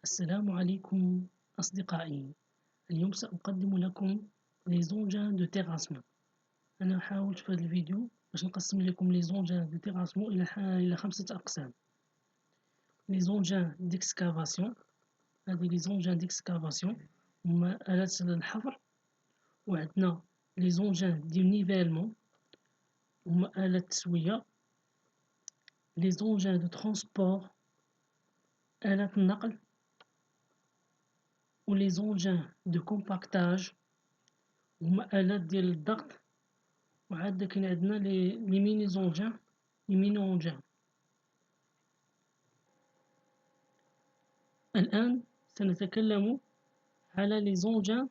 السلام عليكم أصدقائي. اليوم سأقدم لكم les engins de terrassement. أنا حاولت في هذا الفيديو باش نقسم لكم les engins de terrassement إلى 5 أقسام. les engins d'excavation، هذه les engins d'excavation هما آلات الحفر، وعندنا les engins de nivellement هما آلات التسوية، les engins de transport آلات النقل، و les engins de compactage هما آلات ديال الضغط، وعاد كاين عندنا لي ميني زونجان الآن سنتكلم على لي زونجان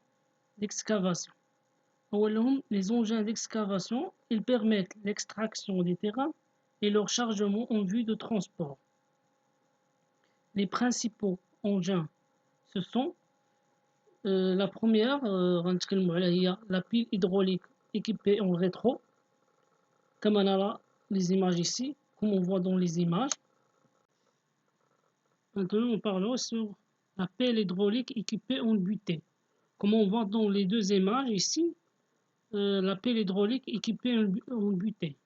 d'excavation. أولهم les engins d'excavation, ils permettent l'extraction des terrains et leur chargement en vue de transport. Les principaux engins, ce sont la première, la pile hydraulique équipée en rétro, comme on a les images ici, comme on voit dans les images. Maintenant, on parlera sur la pelle hydraulique équipée en butée. Comme on voit dans les deux images ici, la pelle hydraulique équipée en butée.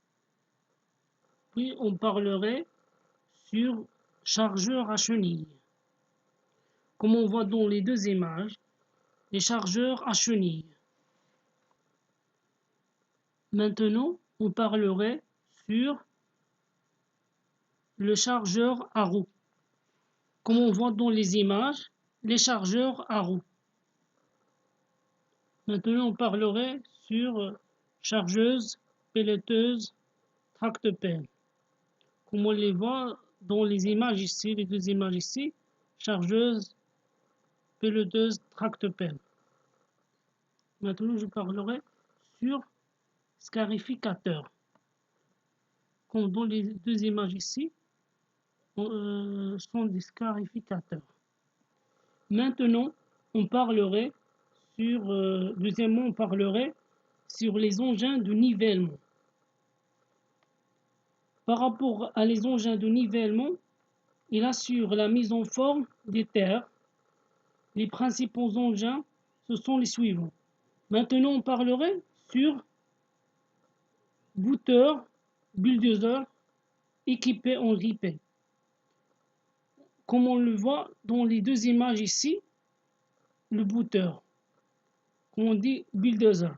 Puis on parlerait sur chargeur à chenilles. Comme on voit dans les deux images, les chargeurs à chenilles. Maintenant, on parlerait sur le chargeur à roue. Comme on voit dans les images, les chargeurs à roue. Maintenant, on parlerait sur chargeuse, pelleteuse, tractopelle. Comme on les voit dans les images ici, les deux images ici, chargeuse, pelleteuse, tractopelle. Maintenant, je parlerai sur scarificateur. Comme dans les deux images ici, sont des scarificateurs. Maintenant, on parlerait deuxièmement, on parlerait sur les engins de nivellement. Par rapport à les engins de nivellement, il assure la mise en forme des terres. Les principaux engins, ce sont les suivants. Maintenant, on parlerait sur booter, bulldozer, équipé en ripet. Comme on le voit dans les deux images ici, le booter, comme on dit bulldozer.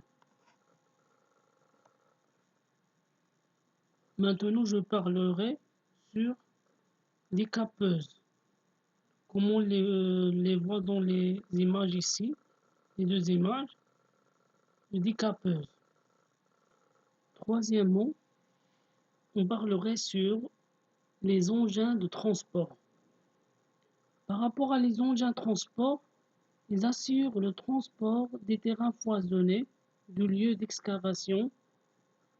Maintenant, je parlerai sur les capeuses, comme on les voit dans les images ici, les deux images, les capeuses. Troisièmement, on parlerait sur les engins de transport. Par rapport à les engins de transport, ils assurent le transport des terrains foisonnés du lieu d'excavation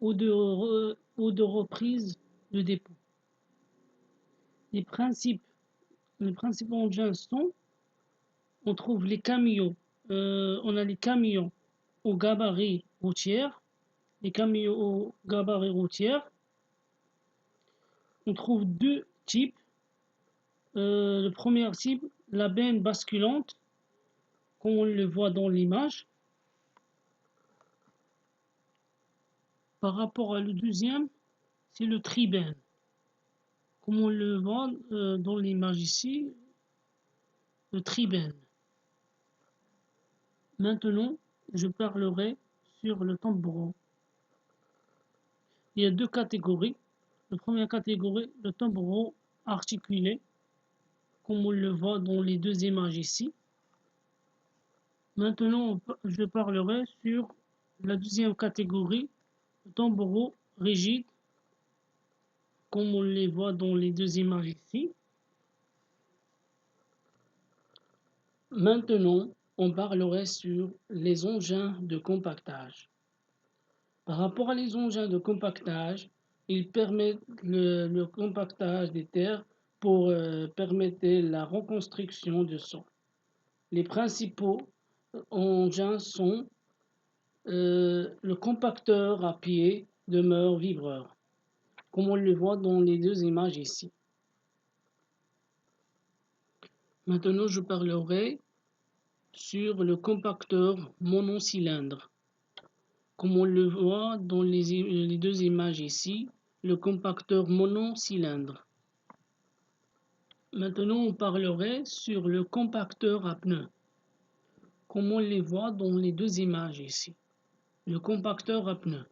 ou de reprise de dépôt. Les principaux engins sont, on trouve les camions, on a les camions au gabarit routière, les camions au gabarit routière. On trouve deux types. Le premier type, la benne basculante, comme on le voit dans l'image. Par rapport à le deuxième, c'est le tribenne, comme on le voit dans l'image ici, le tribenne. Maintenant, je parlerai sur le tambourin. Il y a deux catégories. La première catégorie, le tambourin articulé, comme on le voit dans les deux images ici. Maintenant, je parlerai sur la deuxième catégorie, le tambourin rigide, comme on les voit dans les deux images ici. Maintenant, on parlerait sur les engins de compactage. Par rapport à les engins de compactage, ils permettent le compactage des terres pour permettre la reconstruction du sol. Les principaux engins sont le compacteur à pied demeure vibreur, comme on le voit dans les deux images ici. Maintenant, je parlerai sur le compacteur monocylindre. Comme on le voit dans les deux images ici, le compacteur monocylindre. Maintenant, on parlerait sur le compacteur à pneus. Comme on les voit dans les deux images ici. Le compacteur à pneus.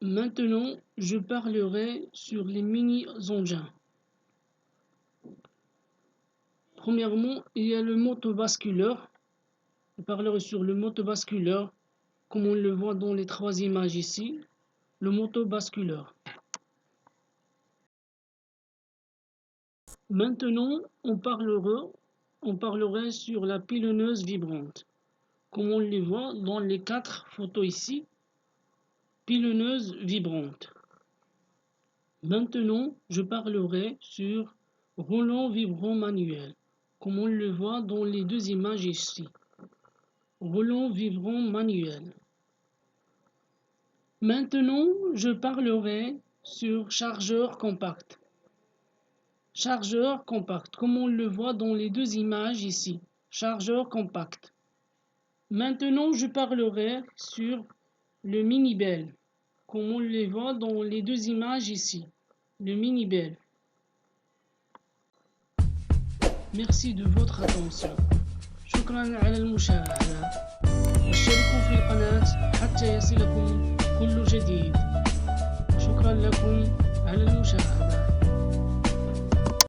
Maintenant, je parlerai sur les mini-engins. Premièrement, il y a le motovasculaire. Je parlerai sur le motovasculaire, comme on le voit dans les trois images ici. Le motovasculaire. Maintenant, on parlerait sur la pilonneuse vibrante. Comme on le voit dans les 4 photos ici. Pilonneuse vibrante. Maintenant, je parlerai sur roulant vibrant manuel, comme on le voit dans les deux images ici. Roulant vibrant manuel. Maintenant, je parlerai sur chargeur compact. Chargeur compact, comme on le voit dans les deux images ici. Chargeur compact. Maintenant, je parlerai sur le mini-bell, comme on le voit dans les deux images ici. Le mini-bell. Merci de votre attention. شكرا على المشاهدة. واشتركوا في القناة حتى يصلكم كل جديد. شكرا لكم على المشاهدة.